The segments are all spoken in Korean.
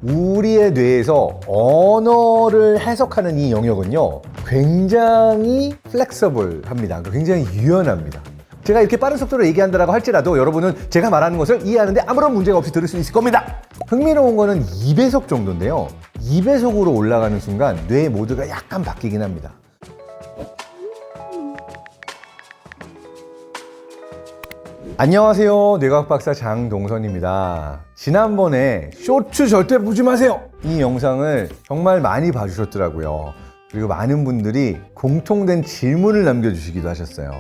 우리의 뇌에서 언어를 해석하는 이 영역은요, 굉장히 플렉서블합니다. 굉장히 유연합니다. 제가 이렇게 빠른 속도로 얘기한다고 할지라도 여러분은 제가 말하는 것을 이해하는데 아무런 문제가 없이 들을 수 있을 겁니다. 흥미로운 거는 2배속 정도인데요. 2배속으로 올라가는 순간 뇌 모드가 약간 바뀌긴 합니다. 안녕하세요. 뇌과학 박사 장동선입니다. 지난번에 쇼츠 절대 보지 마세요! 이 영상을 정말 많이 봐주셨더라고요. 그리고 많은 분들이 공통된 질문을 남겨주시기도 하셨어요.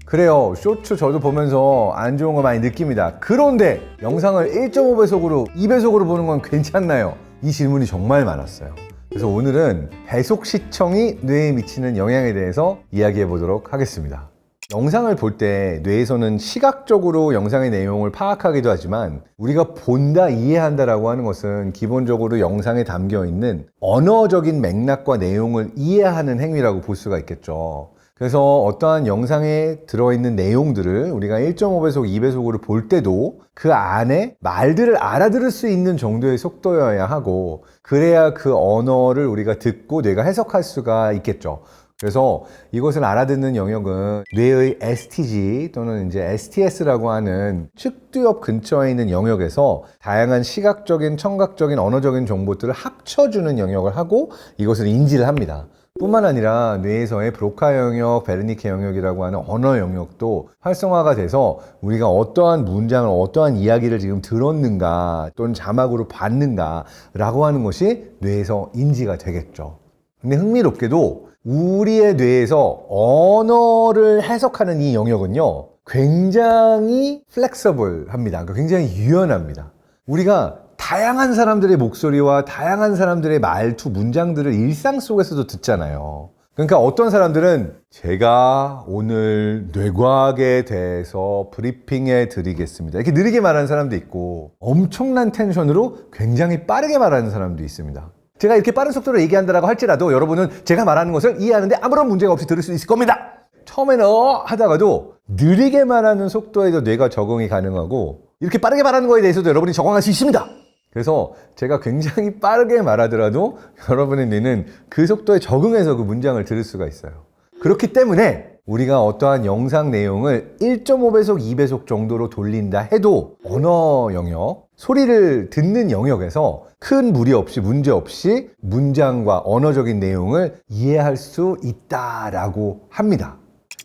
그래요, 쇼츠 저도 보면서 안 좋은 거 많이 느낍니다. 그런데 영상을 1.5배속으로 2배속으로 보는 건 괜찮나요? 이 질문이 정말 많았어요. 그래서 오늘은 배속 시청이 뇌에 미치는 영향에 대해서 이야기해 보도록 하겠습니다. 영상을 볼 때 뇌에서는 시각적으로 영상의 내용을 파악하기도 하지만 우리가 본다, 이해한다라고 하는 것은 기본적으로 영상에 담겨 있는 언어적인 맥락과 내용을 이해하는 행위라고 볼 수가 있겠죠. 그래서 어떠한 영상에 들어있는 내용들을 우리가 1.5배속, 2배속으로 볼 때도 그 안에 말들을 알아들을 수 있는 정도의 속도여야 하고, 그래야 그 언어를 우리가 듣고 뇌가 해석할 수가 있겠죠. 그래서 이것을 알아듣는 영역은 뇌의 STG 또는 이제 STS라고 하는 측두엽 근처에 있는 영역에서 다양한 시각적인, 청각적인, 언어적인 정보들을 합쳐주는 영역을 하고 이것을 인지를 합니다. 뿐만 아니라 뇌에서의 브로카 영역, 베르니케 영역이라고 하는 언어 영역도 활성화가 돼서 우리가 어떠한 문장을, 어떠한 이야기를 지금 들었는가 또는 자막으로 봤는가 라고 하는 것이 뇌에서 인지가 되겠죠. 근데 흥미롭게도 우리의 뇌에서 언어를 해석하는 이 영역은요, 굉장히 플렉서블합니다. 굉장히 유연합니다. 우리가 다양한 사람들의 목소리와 다양한 사람들의 말투, 문장들을 일상 속에서도 듣잖아요. 그러니까 어떤 사람들은 제가 오늘 뇌과학에 대해서 브리핑해 드리겠습니다, 이렇게 느리게 말하는 사람도 있고, 엄청난 텐션으로 굉장히 빠르게 말하는 사람도 있습니다. 제가 이렇게 빠른 속도로 얘기한다고 할지라도 여러분은 제가 말하는 것을 이해하는데 아무런 문제가 없이 들을 수 있을 겁니다. 처음에는 하다가도 느리게 말하는 속도에도 뇌가 적응이 가능하고, 이렇게 빠르게 말하는 거에 대해서도 여러분이 적응할 수 있습니다. 그래서 제가 굉장히 빠르게 말하더라도 여러분의 뇌는 그 속도에 적응해서 그 문장을 들을 수가 있어요. 그렇기 때문에 우리가 어떠한 영상 내용을 1.5배속, 2배속 정도로 돌린다 해도 언어 영역, 소리를 듣는 영역에서 큰 무리 없이, 문제 없이 문장과 언어적인 내용을 이해할 수 있다라고 합니다.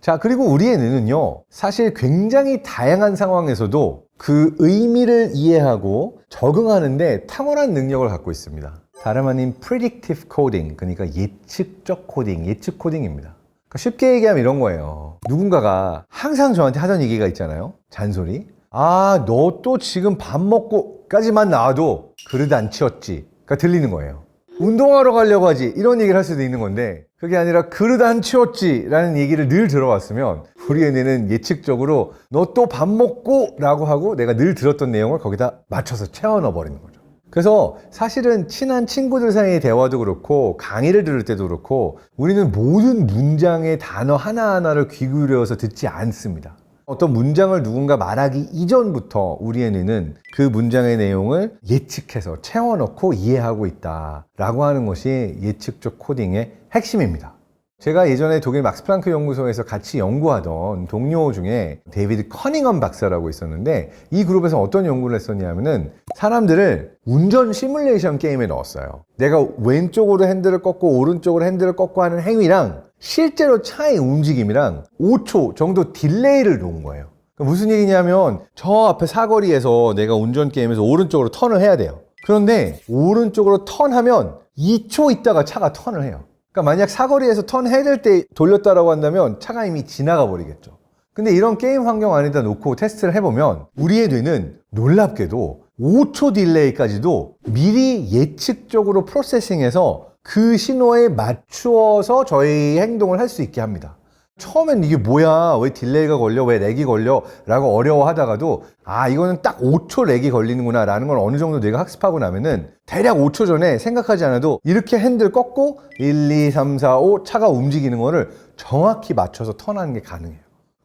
자, 그리고 우리의 뇌는요, 사실 굉장히 다양한 상황에서도 그 의미를 이해하고 적응하는데 탁월한 능력을 갖고 있습니다. 다름 아닌 predictive coding, 그러니까 예측적 코딩, 예측 코딩입니다. 그러니까 쉽게 얘기하면 이런 거예요. 누군가가 항상 저한테 하던 얘기가 있잖아요. 잔소리. 아, 너 또 지금 밥 먹고까지만 나와도 그릇 안 치웠지. 가 들리는 거예요. 운동하러 가려고 하지, 이런 얘기를 할 수도 있는 건데, 그게 아니라 그릇 안 치웠지 라는 얘기를 늘 들어왔으면 우리의 뇌는 예측적으로 너 또 밥 먹고 라고 하고 내가 늘 들었던 내용을 거기다 맞춰서 채워 넣어 버리는 거죠. 그래서 사실은 친한 친구들 사이의 대화도 그렇고 강의를 들을 때도 그렇고 우리는 모든 문장의 단어 하나하나를 귀 기울여서 듣지 않습니다. 어떤 문장을 누군가 말하기 이전부터 우리의 뇌는 그 문장의 내용을 예측해서 채워넣고 이해하고 있다라고 하는 것이 예측적 코딩의 핵심입니다. 제가 예전에 독일 막스 플랑크 연구소에서 같이 연구하던 동료 중에 데이비드 커닝엄 박사라고 있었는데, 이 그룹에서 어떤 연구를 했었냐면은 사람들을 운전 시뮬레이션 게임에 넣었어요. 내가 왼쪽으로 핸들을 꺾고 오른쪽으로 핸들을 꺾고 하는 행위랑 실제로 차의 움직임이랑 5초 정도 딜레이를 놓은 거예요. 무슨 얘기냐면 저 앞에 사거리에서 내가 운전 게임에서 오른쪽으로 턴을 해야 돼요. 그런데 오른쪽으로 턴하면 2초 있다가 차가 턴을 해요. 그러니까 만약 사거리에서 턴해야 될 때 돌렸다라고 한다면 차가 이미 지나가 버리겠죠. 근데 이런 게임 환경 안에다 놓고 테스트를 해보면 우리의 뇌는 놀랍게도 5초 딜레이까지도 미리 예측적으로 프로세싱해서 그 신호에 맞추어서 저희 행동을 할 수 있게 합니다. 처음엔 이게 뭐야, 왜 딜레이가 걸려, 왜 렉이 걸려 라고 어려워하다가도 아, 이거는 딱 5초 렉이 걸리는구나 라는 걸 어느 정도 뇌가 학습하고 나면은 대략 5초 전에 생각하지 않아도 이렇게 핸들 꺾고 1, 2, 3, 4, 5 차가 움직이는 거를 정확히 맞춰서 턴하는 게 가능해요.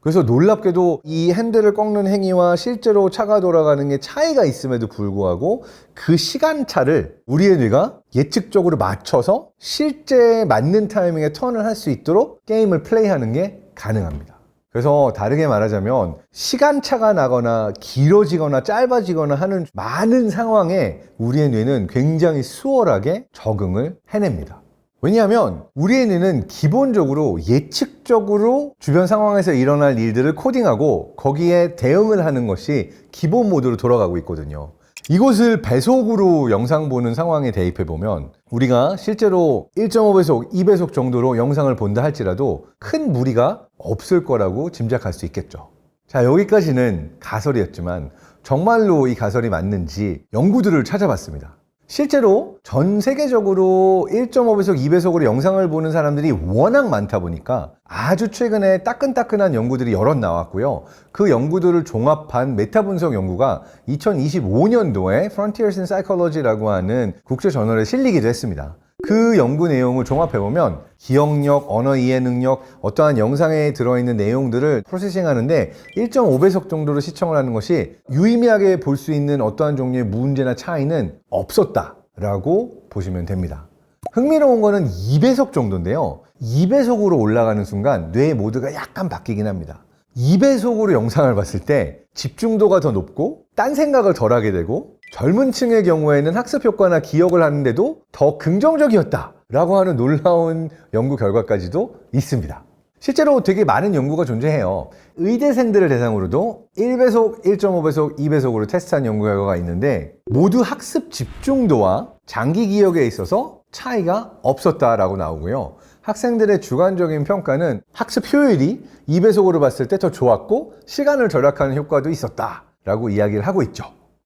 그래서 놀랍게도 이 핸들을 꺾는 행위와 실제로 차가 돌아가는 게 차이가 있음에도 불구하고 그 시간차를 우리의 뇌가 예측적으로 맞춰서 실제 맞는 타이밍에 턴을 할 수 있도록 게임을 플레이하는 게 가능합니다. 그래서 다르게 말하자면 시간차가 나거나 길어지거나 짧아지거나 하는 많은 상황에 우리의 뇌는 굉장히 수월하게 적응을 해냅니다. 왜냐하면 우리의 뇌는 기본적으로 예측적으로 주변 상황에서 일어날 일들을 코딩하고 거기에 대응을 하는 것이 기본 모드로 돌아가고 있거든요. 이것을 배속으로 영상 보는 상황에 대입해 보면 우리가 실제로 1.5배속, 2배속 정도로 영상을 본다 할지라도 큰 무리가 없을 거라고 짐작할 수 있겠죠. 자, 여기까지는 가설이었지만 정말로 이 가설이 맞는지 연구들을 찾아봤습니다. 실제로 전 세계적으로 1.5배속, 2배속으로 영상을 보는 사람들이 워낙 많다 보니까 아주 최근에 따끈따끈한 연구들이 여럿 나왔고요. 그 연구들을 종합한 메타 분석 연구가 2025년도에 Frontiers in Psychology라고 하는 국제 저널에 실리기도 했습니다. 그 연구 내용을 종합해보면 기억력, 언어 이해 능력, 어떠한 영상에 들어있는 내용들을 프로세싱 하는데 1.5배속 정도로 시청을 하는 것이 유의미하게 볼 수 있는 어떠한 종류의 문제나 차이는 없었다라고 보시면 됩니다. 흥미로운 거는 2배속 정도인데요. 2배속으로 올라가는 순간 뇌 모드가 약간 바뀌긴 합니다. 2배속으로 영상을 봤을 때 집중도가 더 높고 딴 생각을 덜 하게 되고 젊은 층의 경우에는 학습 효과나 기억을 하는데도 더 긍정적이었다 라고 하는 놀라운 연구 결과까지도 있습니다. 실제로 되게 많은 연구가 존재해요. 의대생들을 대상으로도 1배속, 1.5배속, 2배속으로 테스트한 연구 결과가 있는데 모두 학습 집중도와 장기 기억에 있어서 차이가 없었다라고 나오고요. 학생들의 주관적인 평가는 학습 효율이 2배속으로 봤을 때 더 좋았고 시간을 절약하는 효과도 있었다라고 이야기를 하고 있죠.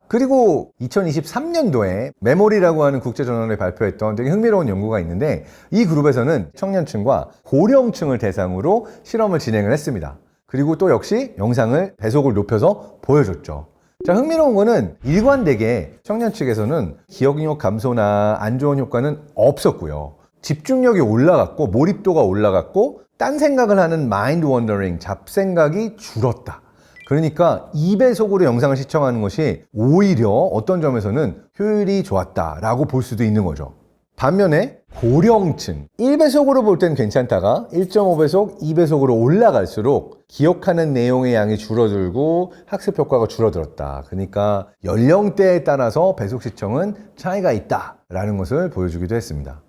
그리고 2023년도에 메모리라고 하는 국제저널에 발표했던 되게 흥미로운 연구가 있는데 이 그룹에서는 청년층과 고령층을 대상으로 실험을 진행을 했습니다. 그리고 또 역시 영상을 배속을 높여서 보여줬죠. 자, 흥미로운 거는 일관되게 청년 측에서는 기억력 감소나 안 좋은 효과는 없었고요. 집중력이 올라갔고 몰입도가 올라갔고 딴 생각을 하는 마인드 원더링, 잡생각이 줄었다. 그러니까 2배속으로 영상을 시청하는 것이 오히려 어떤 점에서는 효율이 좋았다라고 볼 수도 있는 거죠. 반면에 고령층, 1배속으로 볼 땐 괜찮다가 1.5배속, 2배속으로 올라갈수록 기억하는 내용의 양이 줄어들고 학습 효과가 줄어들었다. 그러니까 연령대에 따라서 배속 시청은 차이가 있다라는 것을 보여주기도 했습니다.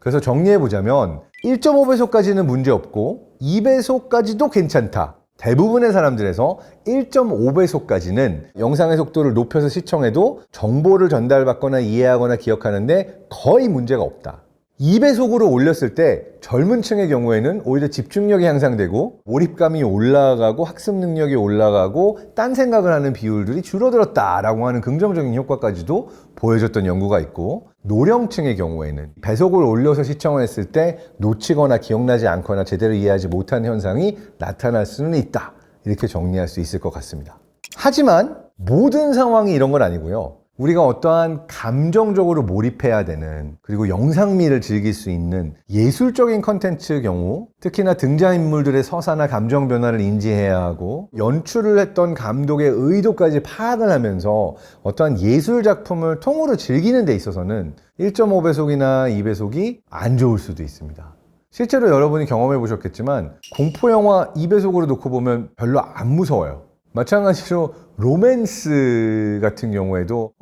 그래서 정리해보자면 1.5배속까지는 문제없고 2배속까지도 괜찮다. 대부분의 사람들에서 1.5배속까지는 영상의 속도를 높여서 시청해도 정보를 전달받거나 이해하거나 기억하는데 거의 문제가 없다. 2배속으로 올렸을 때 젊은 층의 경우에는 오히려 집중력이 향상되고 몰입감이 올라가고 학습 능력이 올라가고 딴 생각을 하는 비율들이 줄어들었다라고 하는 긍정적인 효과까지도 보여줬던 연구가 있고, 노령층의 경우에는 배속을 올려서 시청을 했을 때 놓치거나 기억나지 않거나 제대로 이해하지 못한 현상이 나타날 수는 있다. 이렇게 정리할 수 있을 것 같습니다. 하지만 모든 상황이 이런 건 아니고요. 우리가 어떠한 감정적으로 몰입해야 되는, 그리고 영상미를 즐길 수 있는 예술적인 컨텐츠의 경우, 특히나 등장인물들의 서사나 감정 변화를 인지해야 하고 연출을 했던 감독의 의도까지 파악을 하면서 어떠한 예술 작품을 통으로 즐기는 데 있어서는 1.5배속이나 2배속이 안 좋을 수도 있습니다. 실제로 여러분이 경험해 보셨겠지만 공포영화 2배속으로 놓고 보면 별로 안 무서워요. 마찬가지로 로맨스 같은 경우에도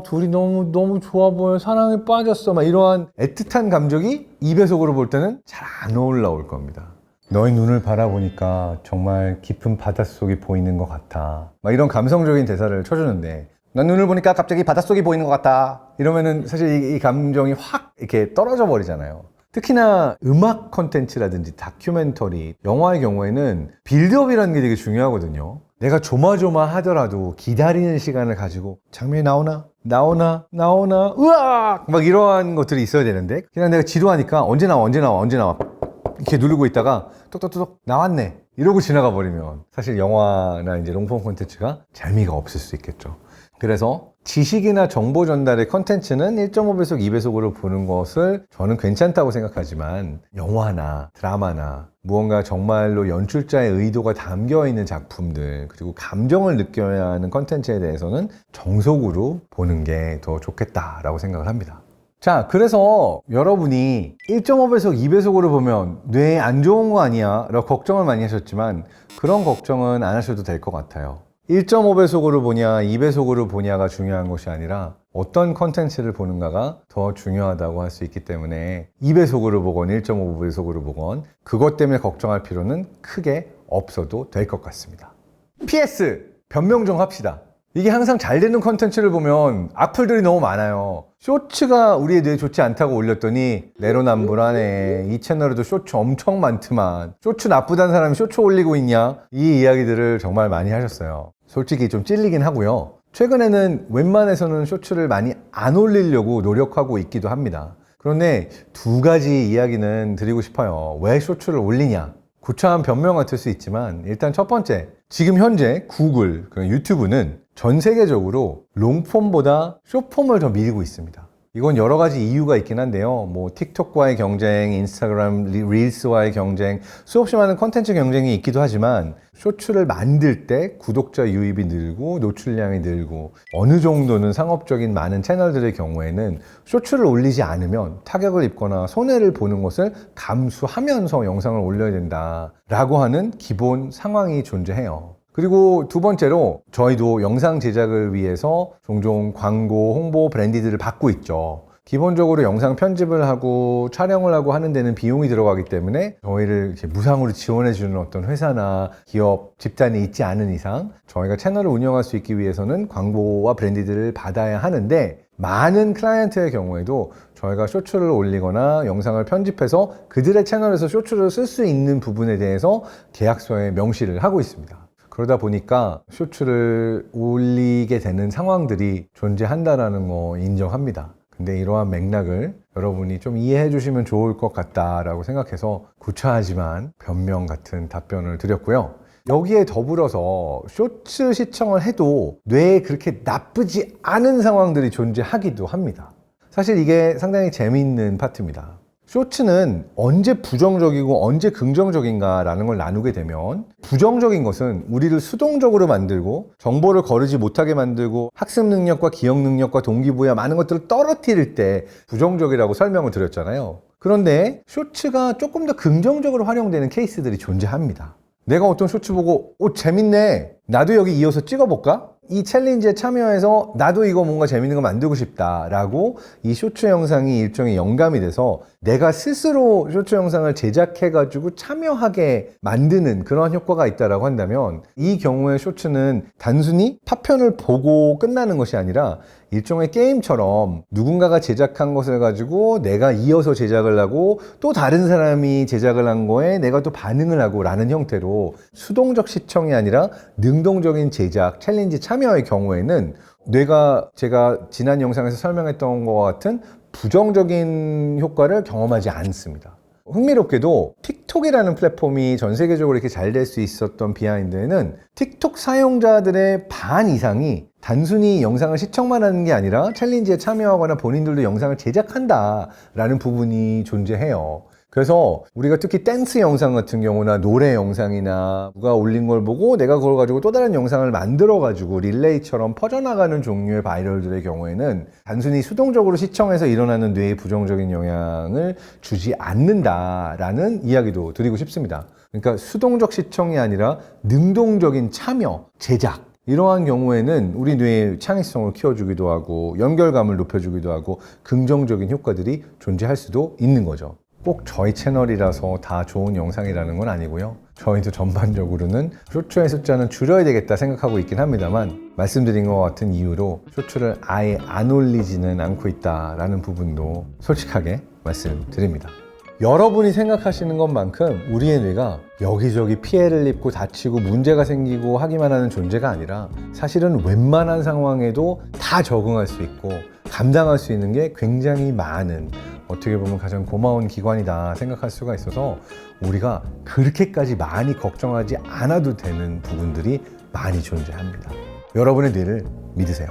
둘이 너무 좋아 보여, 사랑에 빠졌어, 막 이러한 애틋한 감정이 2배속으로 볼 때는 잘 안 올라올 겁니다. 너의 눈을 바라보니까 정말 깊은 바닷속이 보이는 것 같아, 막 이런 감성적인 대사를 쳐주는데, 난 눈을 보니까 갑자기 바닷속이 보이는 것 같다 이러면은 사실 이 감정이 확 이렇게 떨어져 버리잖아요. 특히나 음악 컨텐츠라든지 다큐멘터리, 영화의 경우에는 빌드업이라는 게 되게 중요하거든요. 내가 조마조마하더라도 기다리는 시간을 가지고 장면이 나오나 으악 막 이러한 것들이 있어야 되는데, 그냥 내가 지루하니까 언제 나와 이렇게 누르고 있다가 똑똑똑 나왔네 이러고 지나가 버리면 사실 영화나 이제 롱폼 콘텐츠가 재미가 없을 수 있겠죠. 그래서 지식이나 정보 전달의 컨텐츠는 1.5배속, 2배속으로 보는 것을 저는 괜찮다고 생각하지만 영화나 드라마나 무언가 정말로 연출자의 의도가 담겨있는 작품들 그리고 감정을 느껴야 하는 컨텐츠에 대해서는 정석으로 보는 게 더 좋겠다라고 생각을 합니다. 자, 그래서 여러분이 1.5배속, 2배속으로 보면 뇌에 안 좋은 거 아니야? 라고 걱정을 많이 하셨지만 그런 걱정은 안 하셔도 될 것 같아요. 1.5배속으로 보냐, 2배속으로 보냐가 중요한 것이 아니라 어떤 컨텐츠를 보는가가 더 중요하다고 할 수 있기 때문에 2배속으로 보건 1.5배속으로 보건 그것 때문에 걱정할 필요는 크게 없어도 될 것 같습니다. PS! 변명 좀 합시다. 이게 항상 잘 되는 컨텐츠를 보면 악플들이 너무 많아요. 쇼츠가 우리의 뇌에 좋지 않다고 올렸더니 내로남불하네. 이 채널에도 쇼츠 엄청 많더만. 쇼츠 나쁘다는 사람이 쇼츠 올리고 있냐? 이 이야기들을 정말 많이 하셨어요. 솔직히 좀 찔리긴 하고요. 최근에는 웬만해서는 쇼츠를 많이 안 올리려고 노력하고 있기도 합니다. 그런데 두 가지 이야기는 드리고 싶어요. 왜 쇼츠를 올리냐? 구차한 변명 같을 수 있지만 일단 첫 번째, 지금 현재 구글, 유튜브는 전 세계적으로 롱폼보다 숏폼을 더 밀고 있습니다. 이건 여러 가지 이유가 있긴 한데요. 뭐 틱톡과의 경쟁, 인스타그램 릴스와의 경쟁, 수없이 많은 컨텐츠 경쟁이 있기도 하지만 쇼츠를 만들 때 구독자 유입이 늘고 노출량이 늘고 어느 정도는 상업적인 많은 채널들의 경우에는 쇼츠를 올리지 않으면 타격을 입거나 손해를 보는 것을 감수하면서 영상을 올려야 된다라고 하는 기본 상황이 존재해요. 그리고 두 번째로 저희도 영상 제작을 위해서 종종 광고, 홍보, 브랜디드를 받고 있죠. 기본적으로 영상 편집을 하고 촬영을 하고 하는 데는 비용이 들어가기 때문에 저희를 이제 무상으로 지원해주는 어떤 회사나 기업, 집단이 있지 않은 이상 저희가 채널을 운영할 수 있기 위해서는 광고와 브랜디드를 받아야 하는데 많은 클라이언트의 경우에도 저희가 쇼츠를 올리거나 영상을 편집해서 그들의 채널에서 쇼츠를 쓸 수 있는 부분에 대해서 계약서에 명시를 하고 있습니다. 그러다 보니까 쇼츠를 올리게 되는 상황들이 존재한다는 거 인정합니다. 근데 이러한 맥락을 여러분이 좀 이해해 주시면 좋을 것 같다라고 생각해서 구차하지만 변명 같은 답변을 드렸고요. 여기에 더불어서 쇼츠 시청을 해도 뇌에 그렇게 나쁘지 않은 상황들이 존재하기도 합니다. 사실 이게 상당히 재미있는 파트입니다. 쇼츠는 언제 부정적이고 언제 긍정적인가라는 걸 나누게 되면 부정적인 것은 우리를 수동적으로 만들고 정보를 거르지 못하게 만들고 학습 능력과 기억 능력과 동기부여 많은 것들을 떨어뜨릴 때 부정적이라고 설명을 드렸잖아요. 그런데 쇼츠가 조금 더 긍정적으로 활용되는 케이스들이 존재합니다. 내가 어떤 쇼츠 보고 재밌네, 나도 여기 이어서 찍어볼까? 이 챌린지에 참여해서 나도 이거 뭔가 재밌는 거 만들고 싶다라고 이 쇼츠 영상이 일종의 영감이 돼서 내가 스스로 쇼츠 영상을 제작해가지고 참여하게 만드는 그런 효과가 있다라고 한다면 이 경우에 쇼츠는 단순히 파편을 보고 끝나는 것이 아니라 일종의 게임처럼 누군가가 제작한 것을 가지고 내가 이어서 제작을 하고 또 다른 사람이 제작을 한 거에 내가 또 반응을 하고 라는 형태로 수동적 시청이 아니라 능동적인 제작, 챌린지 참여의 경우에는 뇌가 제가 지난 영상에서 설명했던 것과 같은 부정적인 효과를 경험하지 않습니다. 흥미롭게도 틱톡이라는 플랫폼이 전 세계적으로 이렇게 잘 될 수 있었던 비하인드에는 틱톡 사용자들의 반 이상이 단순히 영상을 시청만 하는 게 아니라 챌린지에 참여하거나 본인들도 영상을 제작한다라는 부분이 존재해요. 그래서 우리가 특히 댄스 영상 같은 경우나 노래 영상이나 누가 올린 걸 보고 내가 그걸 가지고 또 다른 영상을 만들어 가지고 릴레이처럼 퍼져나가는 종류의 바이럴들의 경우에는 단순히 수동적으로 시청해서 일어나는 뇌에 부정적인 영향을 주지 않는다라는 이야기도 드리고 싶습니다. 그러니까 수동적 시청이 아니라 능동적인 참여, 제작 이러한 경우에는 우리 뇌의 창의성을 키워주기도 하고 연결감을 높여주기도 하고 긍정적인 효과들이 존재할 수도 있는 거죠. 꼭 저희 채널이라서 다 좋은 영상이라는 건 아니고요. 저희도 전반적으로는 쇼츠의 숫자는 줄여야 되겠다 생각하고 있긴 합니다만 말씀드린 것 같은 이유로 쇼츠를 아예 안 올리지는 않고 있다라는 부분도 솔직하게 말씀드립니다. 여러분이 생각하시는 것만큼 우리의 뇌가 여기저기 피해를 입고 다치고 문제가 생기고 하기만 하는 존재가 아니라 사실은 웬만한 상황에도 다 적응할 수 있고 감당할 수 있는 게 굉장히 많은 어떻게 보면 가장 고마운 기관이다 생각할 수가 있어서 우리가 그렇게까지 많이 걱정하지 않아도 되는 부분들이 많이 존재합니다. 여러분의 뇌를 믿으세요.